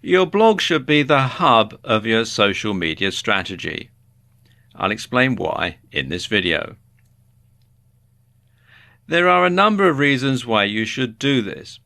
Your blog should be the hub of your social media strategy. I'll explain why in this video. There are a number of reasons why you should do this.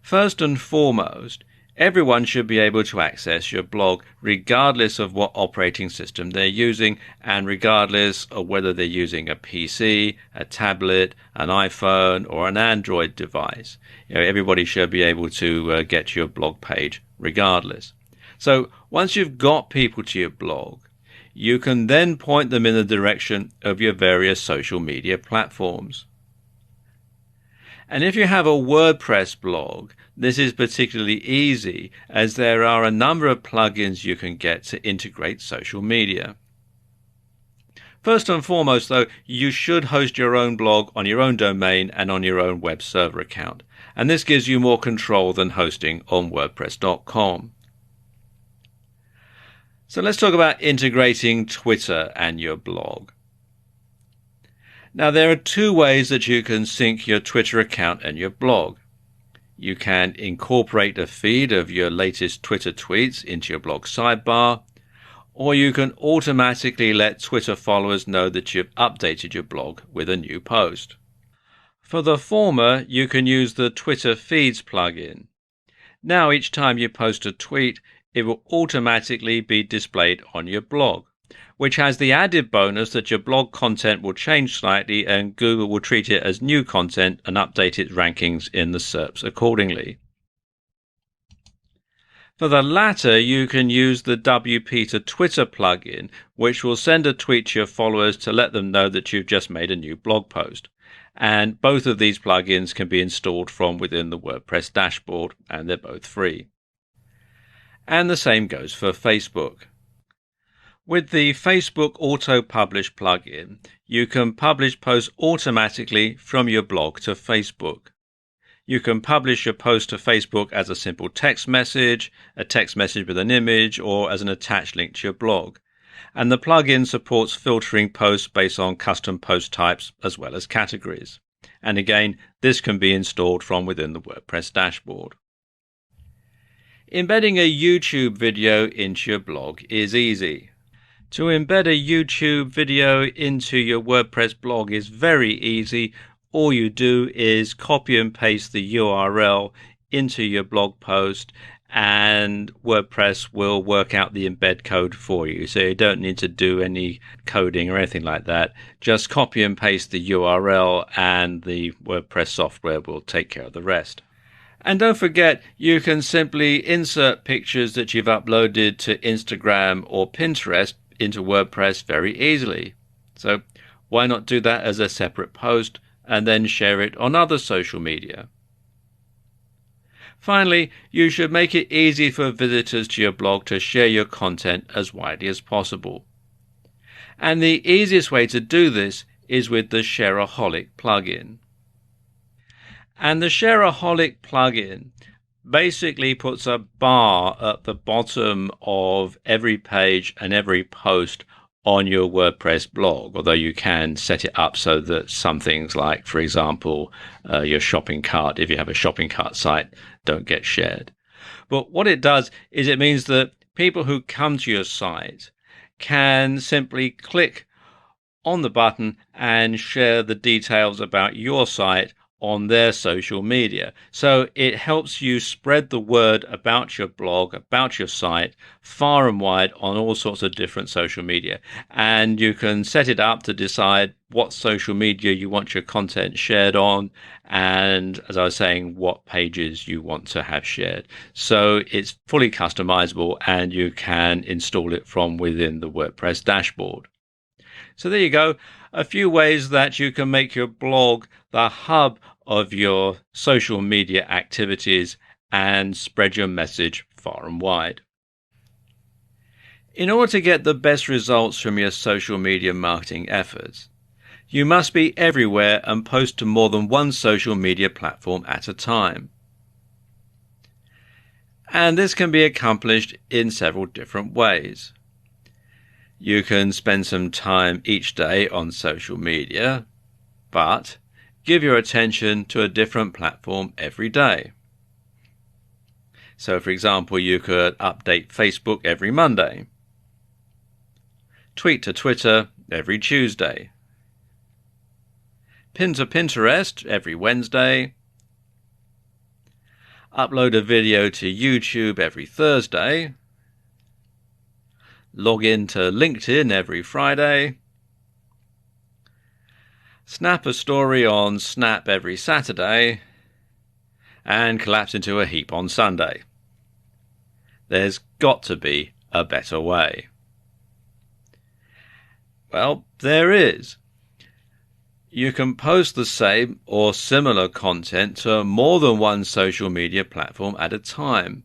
First and foremost, everyone should be able to access your blog regardless of what operating system they're using and regardless of whether they're using a PC, a tablet, an iPhone or an Android device. Everybody should be able to get to your blog page regardless. So once you've got people to your blog, you can then point them in the direction of your various social media platforms. And if you have a WordPress blog, this is particularly easy as there are a number of plugins you can get to integrate social media. First and foremost, though, you should host your own blog on your own domain and on your own web server account. And this gives you more control than hosting on WordPress.com. So let's talk about integrating Twitter and your blog. Now, there are two ways that you can sync your Twitter account and your blog. You can incorporate a feed of your latest Twitter tweets into your blog sidebar, or you can automatically let Twitter followers know that you've updated your blog with a new post. For the former, you can use the Twitter Feeds plugin. Now, each time you post a tweet, it will automatically be displayed on your blog, which has the added bonus that your blog content will change slightly and Google will treat it as new content and update its rankings in the SERPs accordingly. For the latter, you can use the WP to Twitter plugin, which will send a tweet to your followers to let them know that you've just made a new blog post. And both of these plugins can be installed from within the WordPress dashboard, and they're both free. And the same goes for Facebook. With the Facebook Auto Publish plugin, you can publish posts automatically from your blog to Facebook. You can publish your post to Facebook as a simple text message, a text message with an image, or as an attached link to your blog. And the plugin supports filtering posts based on custom post types as well as categories. And again, this can be installed from within the WordPress dashboard. Embedding a YouTube video into your blog is easy. To embed a YouTube video into your WordPress blog is very easy. All you do is copy and paste the URL into your blog post and WordPress will work out the embed code for you. So you don't need to do any coding or anything like that. Just copy and paste the URL and the WordPress software will take care of the rest. And don't forget, you can simply insert pictures that you've uploaded to Instagram or Pinterest into WordPress very easily. So why not do that as a separate post and then share it on other social media? Finally, you should make it easy for visitors to your blog to share your content as widely as possible. And the easiest way to do this is with the Shareaholic plugin. And the Shareaholic plugin basically puts a bar at the bottom of every page and every post on your WordPress blog, although you can set it up so that some things like, for example, your shopping cart, if you have a shopping cart site, don't get shared. But what it does is it means that people who come to your site can simply click on the button and share the details about your site on their social media. So it helps you spread the word about your blog, about your site, far and wide on all sorts of different social media. And you can set it up to decide what social media you want your content shared on, and as I was saying, what pages you want to have shared. So it's fully customizable and you can install it from within the WordPress dashboard. So there you go, a few ways that you can make your blog the hub of your social media activities and spread your message far and wide. In order to get the best results from your social media marketing efforts, you must be everywhere and post to more than one social media platform at a time. And this can be accomplished in several different ways. You can spend some time each day on social media, but give your attention to a different platform every day. So, for example, you could update Facebook every Monday, tweet to Twitter every Tuesday, pin to Pinterest every Wednesday, upload a video to YouTube every Thursday, log in to LinkedIn every Friday, snap a story on Snap every Saturday, and collapse into a heap on Sunday. There's got to be a better way. Well, there is. You can post the same or similar content to more than one social media platform at a time.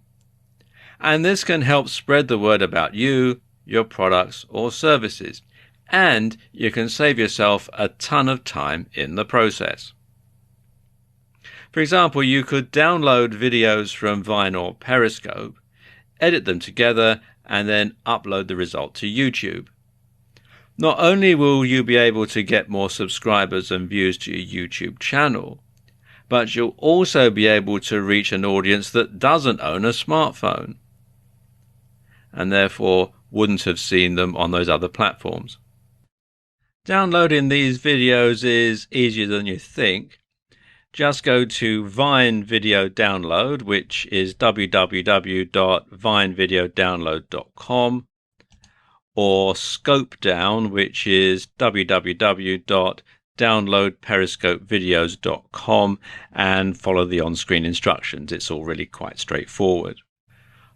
And this can help spread the word about you, your products or services. And you can save yourself a ton of time in the process. For example, you could download videos from Vine or Periscope, edit them together, and then upload the result to YouTube. Not only will you be able to get more subscribers and views to your YouTube channel, but you'll also be able to reach an audience that doesn't own a smartphone, and therefore wouldn't have seen them on those other platforms. Downloading these videos is easier than you think. Just go to Vine Video Download, which is www.vinevideodownload.com, or Scope Down, which is www.downloadperiscopevideos.com, and follow the on-screen instructions. It's all really quite straightforward.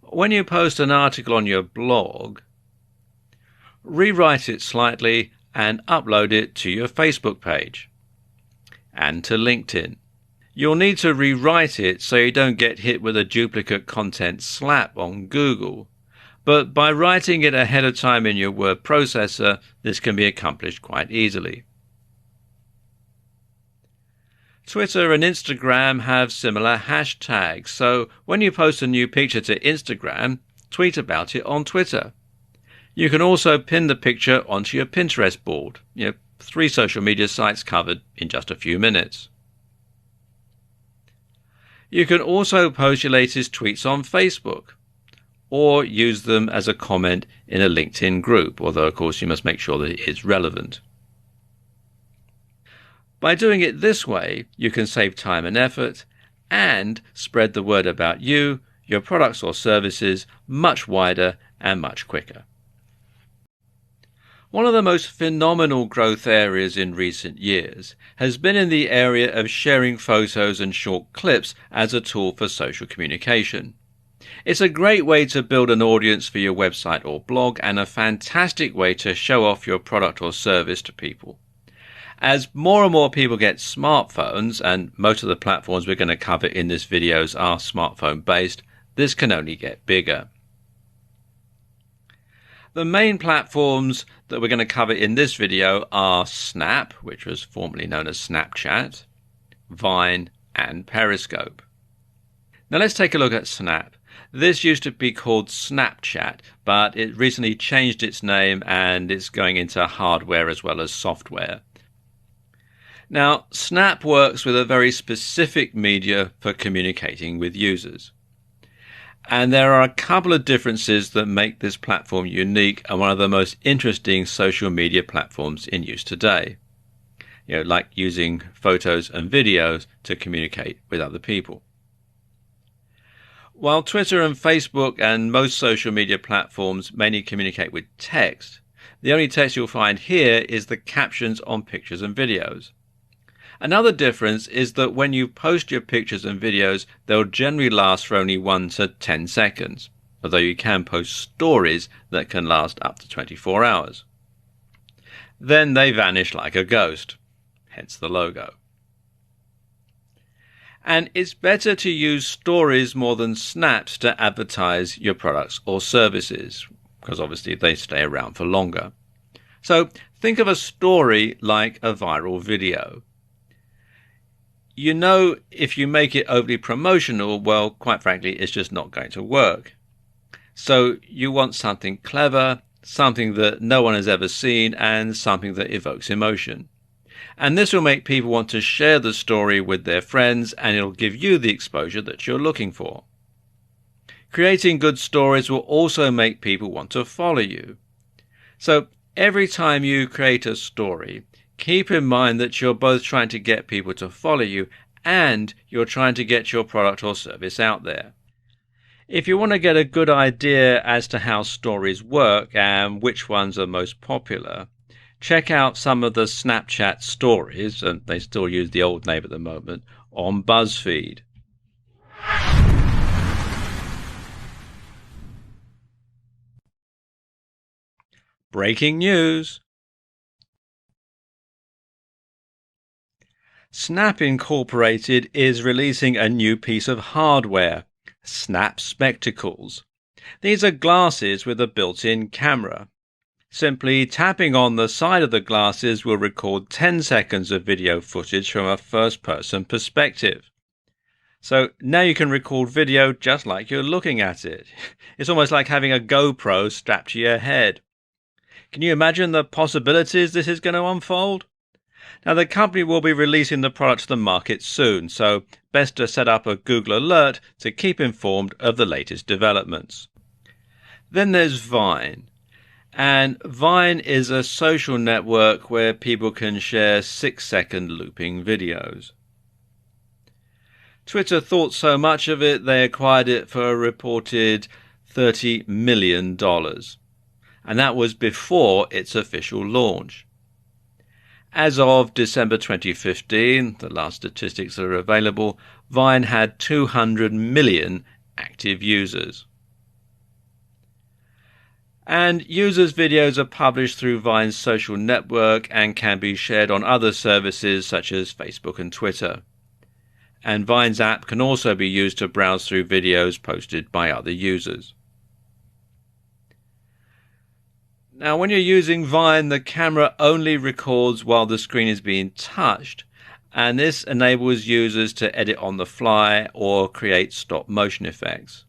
When you post an article on your blog, rewrite it slightly and upload it to your Facebook page and to LinkedIn. You'll need to rewrite it so you don't get hit with a duplicate content slap on Google. But by writing it ahead of time in your word processor, this can be accomplished quite easily. Twitter and Instagram have similar hashtags, so when you post a new picture to Instagram, tweet about it on Twitter. You can also pin the picture onto your Pinterest board. 3 social media sites covered in just a few minutes. You can also post your latest tweets on Facebook, or use them as a comment in a LinkedIn group, although of course you must make sure that it is relevant. By doing it this way, you can save time and effort and spread the word about you, your products or services much wider and much quicker. One of the most phenomenal growth areas in recent years has been in the area of sharing photos and short clips as a tool for social communication. It's a great way to build an audience for your website or blog, and a fantastic way to show off your product or service to people. As more and more people get smartphones, and most of the platforms we're going to cover in this video are smartphone based, this can only get bigger. The main platforms that we're going to cover in this video are Snap, which was formerly known as Snapchat, Vine, and Periscope. Now let's take a look at Snap. This used to be called Snapchat, but it recently changed its name and it's going into hardware as well as software. Now, Snap works with a very specific media for communicating with users. And there are a couple of differences that make this platform unique and one of the most interesting social media platforms in use today. Like using photos and videos to communicate with other people. While Twitter and Facebook and most social media platforms mainly communicate with text, the only text you'll find here is the captions on pictures and videos. Another difference is that when you post your pictures and videos, they'll generally last for only 1 to 10 seconds, although you can post stories that can last up to 24 hours. Then they vanish like a ghost, hence the logo. And it's better to use stories more than snaps to advertise your products or services, because obviously they stay around for longer. So think of a story like a viral video. If you make it overly promotional, well, quite frankly, it's just not going to work. So you want something clever, something that no one has ever seen, and something that evokes emotion. And this will make people want to share the story with their friends, and it'll give you the exposure that you're looking for. Creating good stories will also make people want to follow you. So every time you create a story, keep in mind that you're both trying to get people to follow you and you're trying to get your product or service out there. If you want to get a good idea as to how stories work and which ones are most popular, check out some of the Snapchat stories, and they still use the old name at the moment, on BuzzFeed. Breaking news. Snap Incorporated is releasing a new piece of hardware, Snap Spectacles. These are glasses with a built-in camera. Simply tapping on the side of the glasses will record 10 seconds of video footage from a first-person perspective. So now you can record video just like you're looking at it. It's almost like having a GoPro strapped to your head. Can you imagine the possibilities this is going to unfold? Now, the company will be releasing the product to the market soon, so best to set up a Google alert to keep informed of the latest developments. Then there's Vine. And Vine is a social network where people can share 6-second looping videos. Twitter thought so much of it, they acquired it for a reported $30 million. And that was before its official launch. As of December 2015, the last statistics that are available, Vine had 200 million active users. And users' videos are published through Vine's social network and can be shared on other services such as Facebook and Twitter. And Vine's app can also be used to browse through videos posted by other users. Now, when you're using Vine, the camera only records while the screen is being touched, and this enables users to edit on the fly or create stop-motion effects.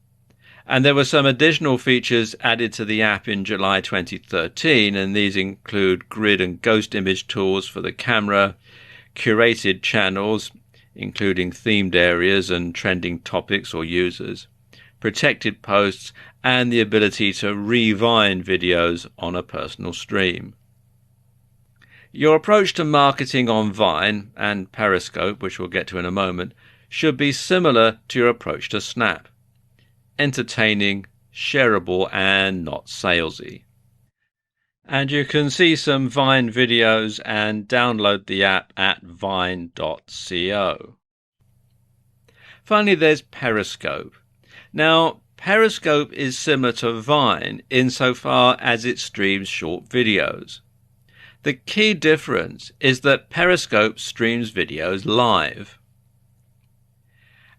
And there were some additional features added to the app in July 2013, and these include grid and ghost image tools for the camera, curated channels, including themed areas and trending topics or users, protected posts, and the ability to re-Vine videos on a personal stream. Your approach to marketing on Vine and Periscope, which we'll get to in a moment, should be similar to your approach to Snap. Entertaining, shareable, and not salesy. And you can see some Vine videos and download the app at vine.co. Finally, there's Periscope. Now, Periscope is similar to Vine insofar as it streams short videos. The key difference is that Periscope streams videos live.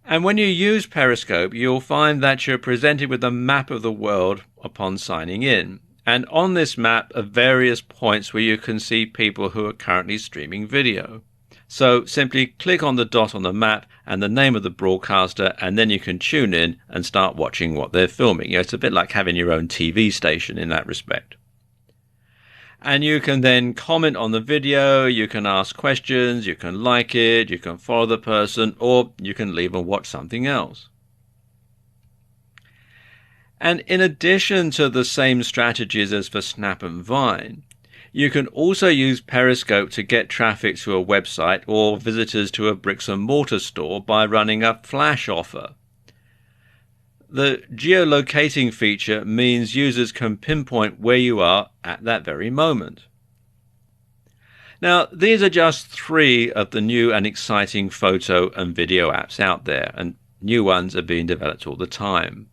And when you use Periscope, you'll find that you're presented with a map of the world upon signing in. And on this map are various points where you can see people who are currently streaming video. So simply click on the dot on the map and the name of the broadcaster, and then you can tune in and start watching what they're filming. It's a bit like having your own TV station in that respect. And you can then comment on the video, you can ask questions, you can like it, you can follow the person, or you can leave and watch something else. And in addition to the same strategies as for Snap and Vine, you can also use Periscope to get traffic to a website or visitors to a bricks and mortar store by running a flash offer. The geolocating feature means users can pinpoint where you are at that very moment. Now, these are just 3 of the new and exciting photo and video apps out there, and new ones are being developed all the time.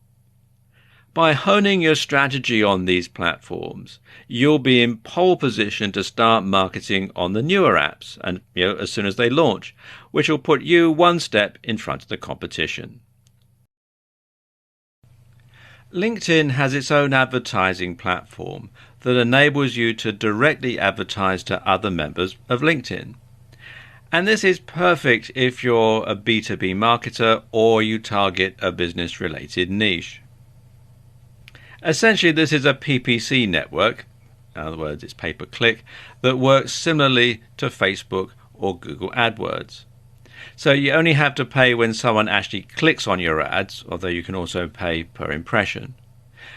By honing your strategy on these platforms, you'll be in pole position to start marketing on the newer apps and as soon as they launch, which will put you one step in front of the competition. LinkedIn has its own advertising platform that enables you to directly advertise to other members of LinkedIn. And this is perfect if you're a B2B marketer or you target a business-related niche. Essentially, this is a PPC network, in other words, it's pay-per-click, that works similarly to Facebook or Google AdWords. So you only have to pay when someone actually clicks on your ads, although you can also pay per impression.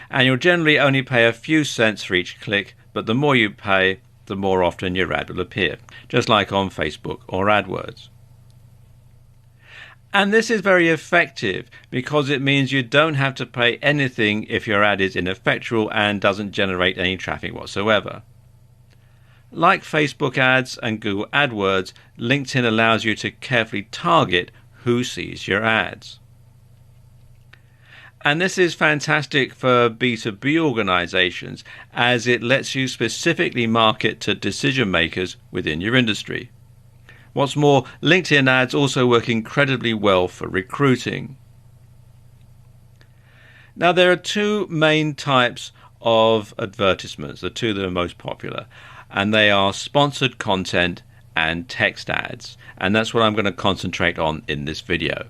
And you'll generally only pay a few cents for each click, but the more you pay, the more often your ad will appear, just like on Facebook or AdWords. And this is very effective because it means you don't have to pay anything if your ad is ineffectual and doesn't generate any traffic whatsoever. Like Facebook ads and Google AdWords, LinkedIn allows you to carefully target who sees your ads. And this is fantastic for B2B organizations as it lets you specifically market to decision makers within your industry. What's more, LinkedIn ads also work incredibly well for recruiting. Now, there are two main types of advertisements, the two that are most popular, and they are sponsored content and text ads, and that's what I'm going to concentrate on in this video.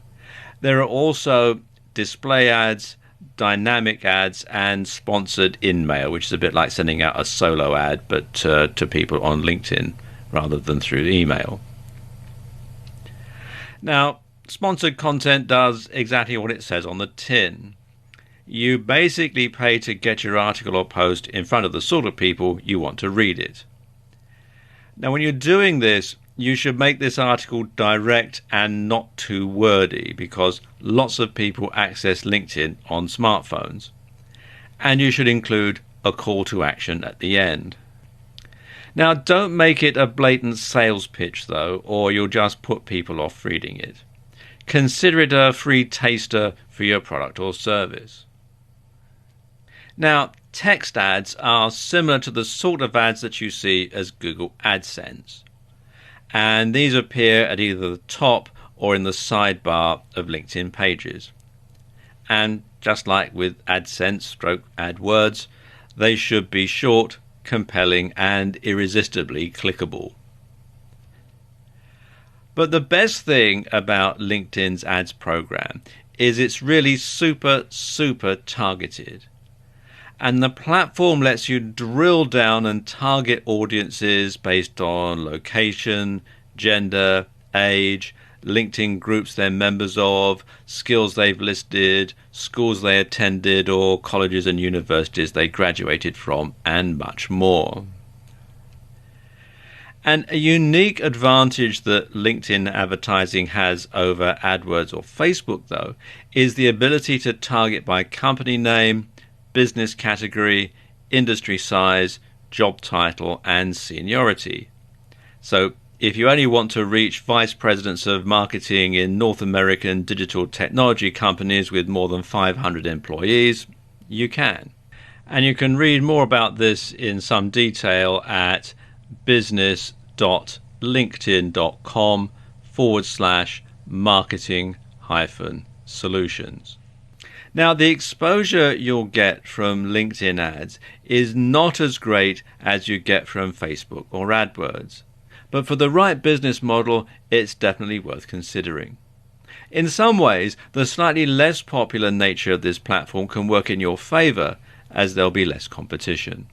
There are also display ads, dynamic ads, and sponsored in-mail, which is a bit like sending out a solo ad but to people on LinkedIn rather than through email. Now, sponsored content does exactly what it says on the tin. You basically pay to get your article or post in front of the sort of people you want to read it. Now, when you're doing this, you should make this article direct and not too wordy because lots of people access LinkedIn on smartphones. And you should include a call to action at the end. Now, don't make it a blatant sales pitch, though, or you'll just put people off reading it. Consider it a free taster for your product or service. Now, text ads are similar to the sort of ads that you see as Google AdSense. And these appear at either the top or in the sidebar of LinkedIn pages. And just like with AdSense/AdWords, they should be short, compelling, and irresistibly clickable. But the best thing about LinkedIn's ads program is it's really super targeted. And the platform lets you drill down and target audiences based on location, gender, age, LinkedIn groups they're members of, skills they've listed, schools they attended, or colleges and universities they graduated from, and much more. And a unique advantage that LinkedIn advertising has over AdWords or Facebook, though, is the ability to target by company name, business category, industry size, job title, and seniority. So if you only want to reach vice presidents of marketing in North American digital technology companies with more than 500 employees, you can. And you can read more about this in some detail at business.linkedin.com/marketing-solutions. Now, the exposure you'll get from LinkedIn ads is not as great as you get from Facebook or AdWords. But for the right business model, it's definitely worth considering. In some ways, the slightly less popular nature of this platform can work in your favor as there'll be less competition.